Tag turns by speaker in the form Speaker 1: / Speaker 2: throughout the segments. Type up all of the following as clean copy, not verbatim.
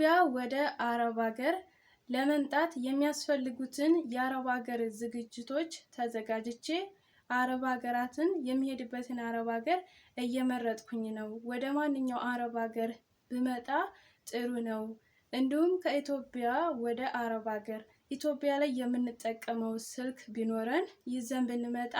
Speaker 1: ከኢትዮጵያ ወደ አረብ ሀገር ለመምጣት የሚያስፈልጉትን የአረብ ሀገር ዝግጅቶች ተዘጋጅቼ አረብ ሀገራትን የሚሄድበትን አረብ ሀገር እየመረጥኩኝ ነው። ወደ ማንኛው አረብ ሀገር ብመጣ ጥሩ ነው? እንዲሁም ከኢትዮጵያ ወደ አረብ ሀገር ኢትዮጵያ ላይ የምንጠቀመው ስልክ ቢኖረን ይዘን ብንመጣ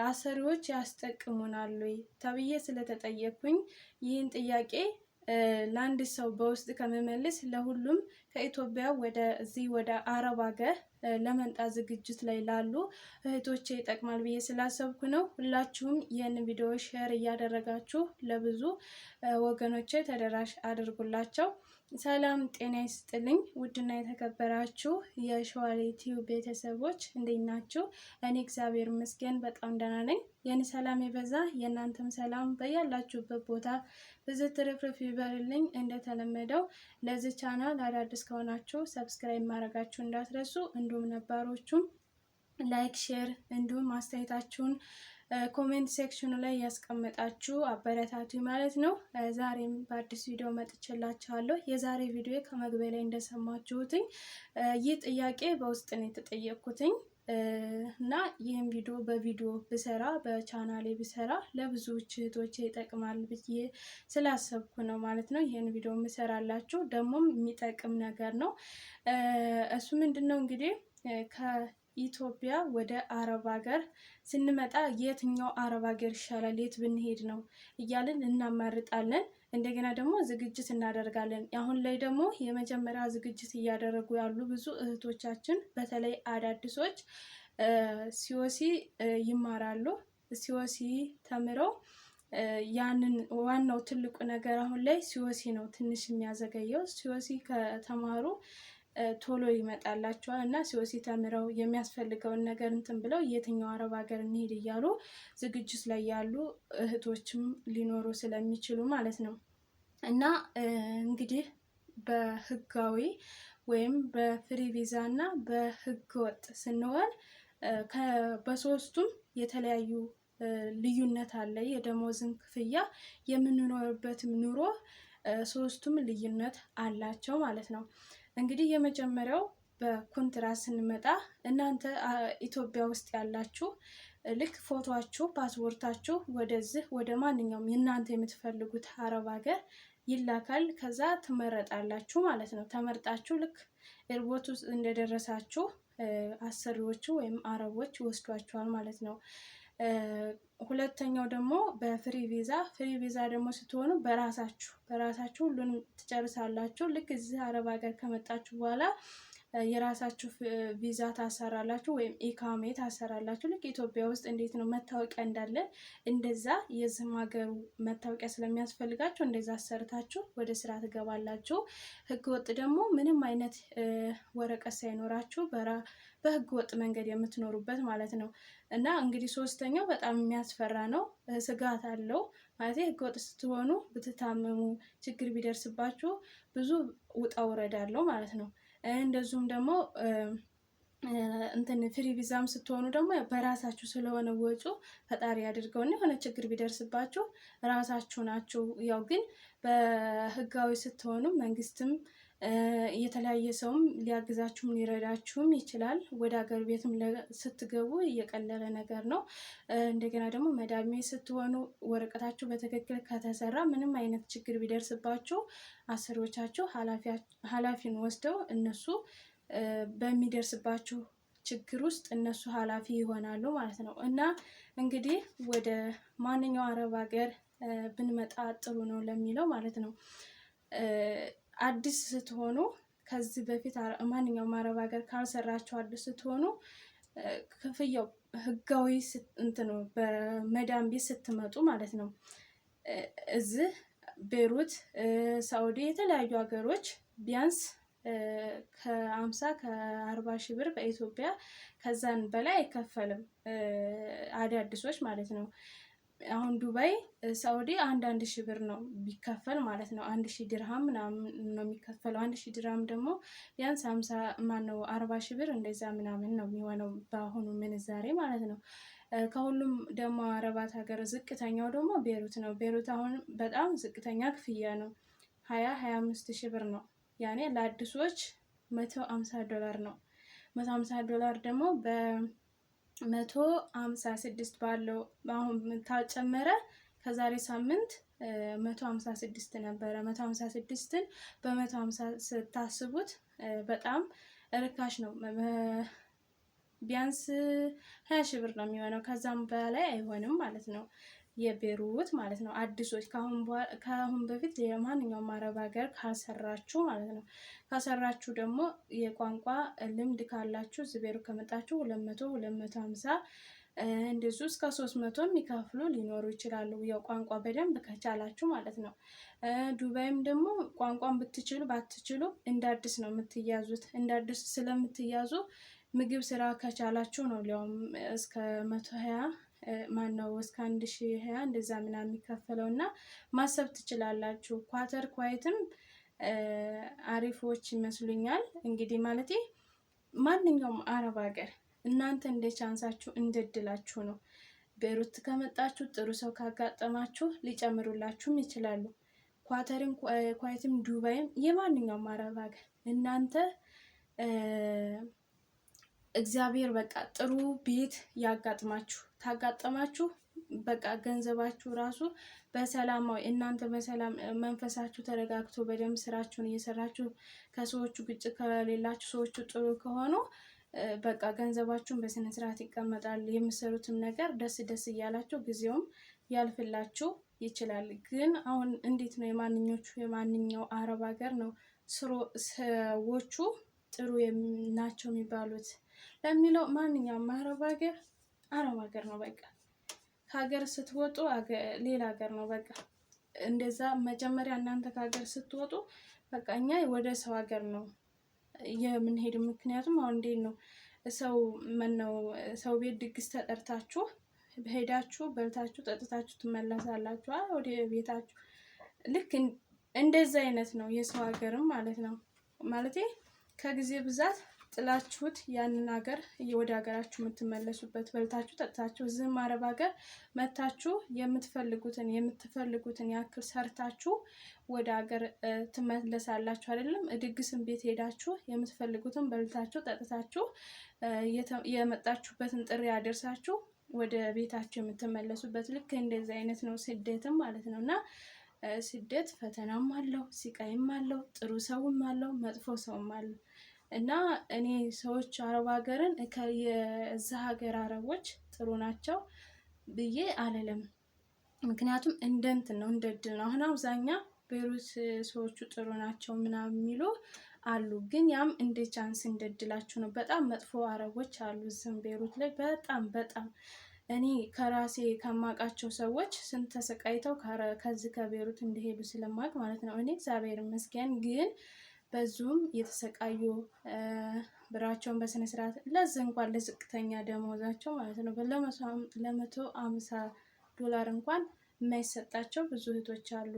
Speaker 1: አሰሪዎች ያስጠቅሙናል ወይ ተብዬ ስለተጠየቅኩኝ ይህን ጥያቄ ለአንድ ሰው በውስጥ ከመመለስ ለሁሉም ከኢትዮጵያ ወደዚህ ወደ አረብ ሀገር ለመምጣት ዝግጅት ላይ ላሉ እህቶቼ ይጠቅማል ብዬ ስላሰብኩ ነው። ሁላችሁም ይህን ቪዲዮ ሼር እያደረጋችሁ ለብዙ ወገኖቼ ተደራሽ አድርጉላቸው። ሰላም ጤና ይስጥልኝ። ውድና የተከበራችሁ የሸዋሌ ቲዩብ ቤተሰቦች እንዴት ናችሁ? እኔ እግዚአብሔር ይመስገን በጣም ደህና ነኝ። የኔ ሰላም ይበዛ፣ የእናንተም ሰላም በያላችሁበት ቦታ ብዙ ትርፍርፍ ይበልልኝ። እንደተለመደው ለዚህ ቻናል አዳዲስ ከሆናችሁ ሰብስክራይብ ማድረጋችሁ እንዳትረሱ፣ እንዲሁም ነባሮቹም ላይክ፣ ሼር እንዲሁም አስተያየታችሁን ኮሜንት ሴክሽኑ ላይ ያስቀመጣችሁ አበረታቱ ማለት ነው። ዛሬም በአዲስ ቪዲዮ መጥቼላችኋለሁ። የዛሬ ቪዲዮ ከመግቢያ ላይ እንደሰማችሁትኝ ይህ ጥያቄ በውስጥ ነው የተጠየቅኩትኝ እና ይህን ቪዲዮ በቪዲዮ ብሰራ በቻናሌ ብሰራ ለብዙዎች እህቶቼ ይጠቅማል ብዬ ስላሰብኩ ነው ማለት ነው። ይህን ቪዲዮ ምሰራላችሁ ደግሞም የሚጠቅም ነገር ነው። እሱ ምንድነው እንግዲህ ከኢትዮጵያ ወደ አረብ ሀገር ስንመጣ የትኛው አረብ ሀገር ይሻላል፣ የት ብንሄድ ነው እያልን እናማርጣለን። እንደገና ደግሞ ዝግጅት እናደርጋለን። አሁን ላይ ደግሞ የመጀመሪያ ዝግጅት እያደረጉ ያሉ ብዙ እህቶቻችን በተለይ አዳዲሶች ሲኦሲ ይማራሉ። ሲኦሲ ተምረው ያንን ዋናው ትልቁ ነገር አሁን ላይ ሲኦሲ ነው ትንሽ የሚያዘገየው። ሲኦሲ ከተማሩ ቶሎ ይመጣላቸዋል እና ሲኦሲ ተምረው የሚያስፈልገውን ነገር እንትን ብለው የትኛው አረብ ሀገር እንሄድ እያሉ ዝግጅት ላይ ያሉ እህቶችም ሊኖሩ ስለሚችሉ ማለት ነው። እና እንግዲህ በህጋዊ ወይም በፍሪ ቪዛ እና በህገ ወጥ ስንሆን በሶስቱም የተለያዩ ልዩነት አለ። የደሞዝን ክፍያ የምንኖርበትም ኑሮ ሶስቱም ልዩነት አላቸው ማለት ነው። እንግዲህ የመጀመሪያው በኮንትራት ስንመጣ እናንተ ኢትዮጵያ ውስጥ ያላችሁ ልክ ፎቶአችሁ ፓስፖርታችሁ ወደዚህ ወደ ማንኛውም እናንተ የምትፈልጉት አረብ ሀገር ይላካል። ከዛ ትመረጣላችሁ ማለት ነው። ተመርጣችሁ ልክ ኤርፖርት ውስጥ እንደደረሳችሁ አሰሪዎቹ ወይም አረቦች ይወስዷችኋል ማለት ነው። ሁለተኛው ደግሞ በፍሪ ቪዛ። ፍሪ ቪዛ ደግሞ ስትሆኑ በራሳችሁ ሁሉንም ትጨርሳላችሁ። ልክ እዚህ አረብ ሀገር ከመጣችሁ በኋላ የራሳችሁ ቪዛ ታሰራላችሁ ወይም ኢካሜ ታሰራላችሁ። ልክ ኢትዮጵያ ውስጥ እንዴት ነው መታወቂያ እንዳለ እንደዛ የዚህም ሀገሩ መታወቂያ ስለሚያስፈልጋችሁ እንደዛ አሰርታችሁ ወደ ስራ ትገባላችሁ። ህገ ወጥ ደግሞ ምንም አይነት ወረቀት ሳይኖራችሁ በህገ ወጥ መንገድ የምትኖሩበት ማለት ነው። እና እንግዲህ ሶስተኛው በጣም የሚያስፈራ ነው፣ ስጋት አለው ማለት ህገ ወጥ ስትሆኑ ብትታመሙ ችግር ቢደርስባችሁ ብዙ ውጣ ውረድ አለው ማለት ነው። እንደዚሁም ደግሞ እንትን ፍሪ ቪዛም ስትሆኑ ደግሞ በራሳችሁ ስለሆነ ወጪው ፈጣሪ ያድርገውና የሆነ ችግር ቢደርስባችሁ ራሳችሁ ናችሁ። ያው ግን በህጋዊ ስትሆኑ መንግስትም የተለያየ ሰውም ሊያግዛችሁም ሊረዳችሁም ይችላል። ወደ ሀገር ቤትም ስትገቡ እየቀለለ ነገር ነው። እንደገና ደግሞ መዳሜ ስትሆኑ ወረቀታችሁ በትክክል ከተሰራ ምንም አይነት ችግር ቢደርስባችሁ አሰሪዎቻችሁ ኃላፊን ወስደው እነሱ በሚደርስባችሁ ችግር ውስጥ እነሱ ኃላፊ ይሆናሉ ማለት ነው። እና እንግዲህ ወደ ማንኛው አረብ ሀገር ብንመጣ ጥሩ ነው ለሚለው ማለት ነው፣ አዲስ ስትሆኑ ከዚህ በፊት ማንኛውም አረብ ሀገር ካልሰራችሁ አዲስ ስትሆኑ ክፍያው ህጋዊ እንትኑ በመዳም ቤት ስትመጡ ማለት ነው እዚህ ቤሩት፣ ሳውዲ የተለያዩ ሀገሮች ቢያንስ ከ50 ከ40 ሺህ ብር በኢትዮጵያ ከዛን በላይ አይከፈልም አዳዲሶች ማለት ነው። አሁን ዱባይ ሳውዲ አንድ ሺህ ብር ነው ቢከፈል ማለት ነው። 1000 ድርሃም ምናምን ነው የሚከፈለው። 1000 ድርሃም ደግሞ ቢያንስ 40 ሺህ ብር እንደዛ ምናምን ነው የሚሆነው በአሁኑ ምንዛሬ ማለት ነው። ከሁሉም ደግሞ አረባት ሀገር ዝቅተኛው ደግሞ ቤሩት ነው። ቤሩት አሁን በጣም ዝቅተኛ ክፍያ ነው፣ 25 ሺህ ብር ነው ያኔ ለአዲሶች $150 ነው። $150 ደግሞ በ156 ባለው አሁን ታጨመረ ከዛሬ ሳምንት 156 ነበረ። 156ን በ150 ስታስቡት በጣም ርካሽ ነው። ቢያንስ 20 ሺህ ብር ነው የሚሆነው። ከዛም በላይ አይሆንም ማለት ነው። የቤሩት ማለት ነው። አዲሶች ከአሁን በፊት የማንኛውም አረብ ሀገር ካሰራችሁ ማለት ነው። ካሰራችሁ ደግሞ የቋንቋ ልምድ ካላችሁ እዚህ ቤሩት ከመጣችሁ 200 250 እንደዚሁ እስከ 300 የሚከፍሉ ሊኖሩ ይችላሉ። ያው ቋንቋ በደንብ ከቻላችሁ ማለት ነው። ዱባይም ደግሞ ቋንቋን ብትችሉ ባትችሉ እንደ አዲስ ነው የምትያዙት። እንደ አዲስ ስለምትያዙ ምግብ ስራ ከቻላችሁ ነው ሊያውም እስከ 120 ማነው እስከ 1020 እንደዛ ምናምን የሚከፈለው እና ማሰብ ትችላላችሁ። ኳተር ኩዌትም አሪፎች ይመስሉኛል። እንግዲህ ማለቴ ማንኛውም አረብ ሀገር እናንተ እንደ ቻንሳችሁ እንደ እድላችሁ ነው። ቤሩት ከመጣችሁ ጥሩ ሰው ካጋጠማችሁ ሊጨምሩላችሁም ይችላሉ። ኳተርም ኩዌትም ዱባይም የማንኛውም አረብ ሀገር እናንተ እግዚአብሔር በቃ ጥሩ ቤት ያጋጥማችሁ። ታጋጠማችሁ በቃ ገንዘባችሁ ራሱ በሰላማዊ እናንተ በሰላም መንፈሳችሁ ተረጋግቶ በደንብ ስራችሁን እየሰራችሁ ከሰዎቹ ግጭት ከሌላችሁ ሰዎቹ ጥሩ ከሆኑ በቃ ገንዘባችሁን በስነ ስርዓት ይቀመጣል። የምሰሩትም ነገር ደስ ደስ እያላችሁ ጊዜውም ያልፍላችሁ ይችላል። ግን አሁን እንዴት ነው የማንኛው አረብ ሀገር ነው ሰዎቹ ጥሩ ናቸው የሚባሉት ለሚለው ማንኛውም አረብ ሀገር ነው። በቃ ከሀገር ስትወጡ ሌላ ሀገር ነው። በቃ እንደዛ መጀመሪያ እናንተ ከሀገር ስትወጡ በቃ እኛ ወደ ሰው ሀገር ነው የምንሄድ። ምክንያቱም አሁን እንዴት ነው ሰው ቤት ድግስ ተጠርታችሁ ሄዳችሁ በልታችሁ ጠጥታችሁ ትመለሳላችሁ ወደ ቤታችሁ። ልክ እንደዛ አይነት ነው የሰው ሀገርም ማለት ነው። ማለቴ ከጊዜ ብዛት ጥላችሁት ያንን ሀገር ወደ ሀገራችሁ የምትመለሱበት በልታችሁ ጠጥታችሁ። እዚህም አረብ ሀገር መታችሁ የምትፈልጉትን ያክል ሰርታችሁ ወደ ሀገር ትመለሳላችሁ አይደለም። ድግስም ቤት ሄዳችሁ የምትፈልጉትን በልታችሁ ጠጥታችሁ የመጣችሁበትን ጥሪ ያደርሳችሁ ወደ ቤታችሁ የምትመለሱበት ልክ እንደዚህ አይነት ነው ስደትም ማለት ነው። እና ስደት ፈተናም አለው፣ ሲቃይም አለው፣ ጥሩ ሰውም አለው፣ መጥፎ ሰውም አለው። እና እኔ ሰዎች አረብ ሀገርን የዛ ሀገር አረቦች ጥሩ ናቸው ብዬ አልልም። ምክንያቱም እንደ እንትን ነው እንደ እድል ነው። አሁን አብዛኛው ቤሩት ሰዎቹ ጥሩ ናቸው ምናምን የሚሉ አሉ። ግን ያም እንደ ቻንስ እንደ እድላችሁ ነው። በጣም መጥፎ አረቦች አሉ እዚህም ቤሩት ላይ በጣም እኔ ከራሴ ከማውቃቸው ሰዎች ስንት ተሰቃይተው ከዚህ ከቤሩት እንደሄዱ ስለማውቅ ማለት ነው። እኔ እግዚአብሔር ይመስገን ግን በዙም የተሰቃዩ ብራቸውን በስነ ስርዓት ለዚህ እንኳን ለዝቅተኛ ደሞዛቸው ማለት ነው $150 እንኳን የማይሰጣቸው ብዙ እህቶች አሉ።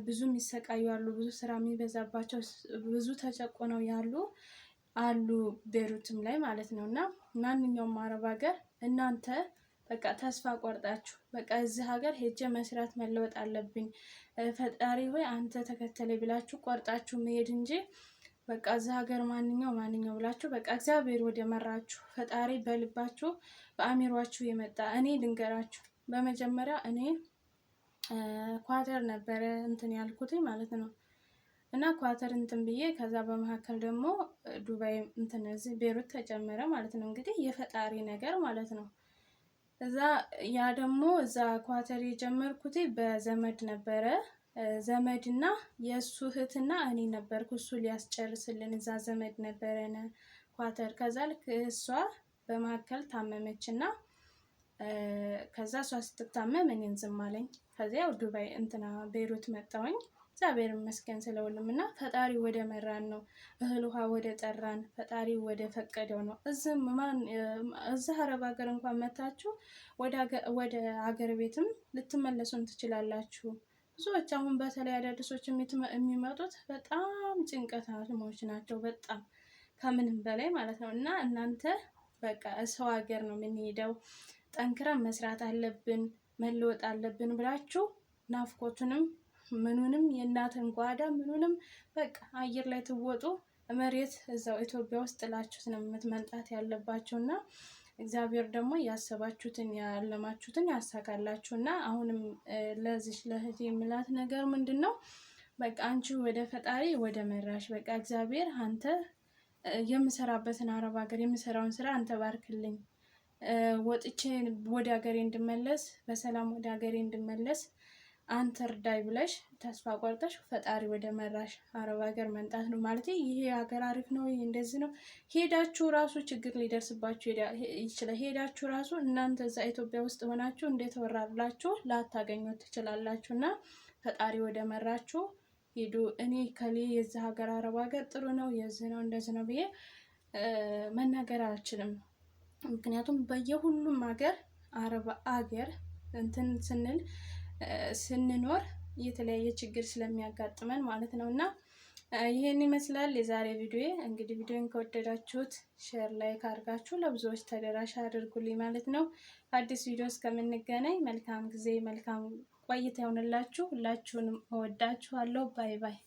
Speaker 1: ብዙ የሚሰቃዩ አሉ። ብዙ ስራ የሚበዛባቸው ብዙ ተጨቆነው ያሉ አሉ ቤሩትም ላይ ማለት ነው። እና ማንኛውም አረብ ሀገር እናንተ በቃ ተስፋ ቆርጣችሁ በቃ እዚህ ሀገር ሄጄ መስራት መለወጥ አለብኝ ፈጣሪ ወይ አንተ ተከተለኝ ብላችሁ ቆርጣችሁ መሄድ እንጂ በቃ እዚህ ሀገር ማንኛው ብላችሁ በቃ እግዚአብሔር ወደ መራችሁ ፈጣሪ በልባችሁ በአሚሯችሁ የመጣ እኔ ልንገራችሁ። በመጀመሪያ እኔ ኳተር ነበረ እንትን ያልኩት ማለት ነው። እና ኳተር እንትን ብዬ ከዛ በመካከል ደግሞ ዱባይ እንትን እዚህ ቤሩት ተጨመረ ማለት ነው። እንግዲህ የፈጣሪ ነገር ማለት ነው። እዛ ያ ደግሞ እዛ ኳተር የጀመርኩት በዘመድ ነበረ። ዘመድና የእሱ እህትና እኔ ነበርኩ እሱ ሊያስጨርስልን እዛ ዘመድ ነበረን ኳተር። ከዛ ልክ እሷ በመካከል ታመመችና ከዛ እሷ ስትታመም እኔን ዝም አለኝ። ከዚያው ዱባይ እንትና ቤሩት መጣሁኝ። እግዚአብሔር ይመስገን ስለሁሉም እና ፈጣሪ ወደ መራን ነው። እህል ውሃ ወደ ጠራን ፈጣሪ ወደ ፈቀደው ነው። እዚህ አረብ ሀገር እንኳን መታችሁ ወደ ሀገር ቤትም ልትመለሱም ትችላላችሁ። ብዙዎች አሁን በተለይ አዳዲሶች የሚመጡት በጣም ጭንቀታሞች ናቸው። በጣም ከምንም በላይ ማለት ነው። እና እናንተ በቃ ሰው ሀገር ነው የምንሄደው ጠንክረን መስራት አለብን መለወጥ አለብን ብላችሁ ናፍቆቱንም ምኑንም የእናትን ጓዳ ምኑንም በቃ አየር ላይ ትወጡ መሬት እዛው ኢትዮጵያ ውስጥ ጥላችሁት ነው የምትመምጣት ያለባችሁ እና እግዚአብሔር ደግሞ ያሰባችሁትን ያለማችሁትን ያሳካላችሁ። እና አሁንም ለዚህ ለእህቴ የምላት ነገር ምንድን ነው? በቃ አንቺ ወደ ፈጣሪ ወደ መራሽ በቃ እግዚአብሔር አንተ የምሰራበትን አረብ ሀገር የምሰራውን ስራ አንተ ባርክልኝ፣ ወጥቼ ወደ ሀገሬ እንድመለስ በሰላም ወደ ሀገሬ እንድመለስ አንተ እርዳይ ብለሽ ተስፋ ቆርጠሽ ፈጣሪ ወደ መራሽ አረብ ሀገር መምጣት ነው ማለት። ይሄ ሀገር አሪፍ ነው፣ ይሄ እንደዚህ ነው። ሄዳችሁ ራሱ ችግር ሊደርስባችሁ ይችላል። ሄዳችሁ ራሱ እናንተ እዛ ኢትዮጵያ ውስጥ ሆናችሁ እንዴት ወራላችሁ ላታገኙት ትችላላችሁ። እና ፈጣሪ ወደ መራችሁ ሄዱ። እኔ ከሌ የዚህ ሀገር አረብ ሀገር ጥሩ ነው የዚህ ነው እንደዚህ ነው ብዬ መናገር አልችልም። ምክንያቱም በየሁሉም ሀገር አረብ ሀገር እንትን ስንኖር የተለያየ ችግር ስለሚያጋጥመን ማለት ነው። እና ይሄን ይመስላል የዛሬ ቪዲዮ። እንግዲህ ቪዲዮን ከወደዳችሁት ሼር ላይክ አድርጋችሁ ለብዙዎች ተደራሽ አድርጉልኝ ማለት ነው። አዲስ ቪዲዮ እስከምንገናኝ መልካም ጊዜ መልካም ቆይታ ይሆንላችሁ። ሁላችሁንም እወዳችኋለሁ። ባይ ባይ።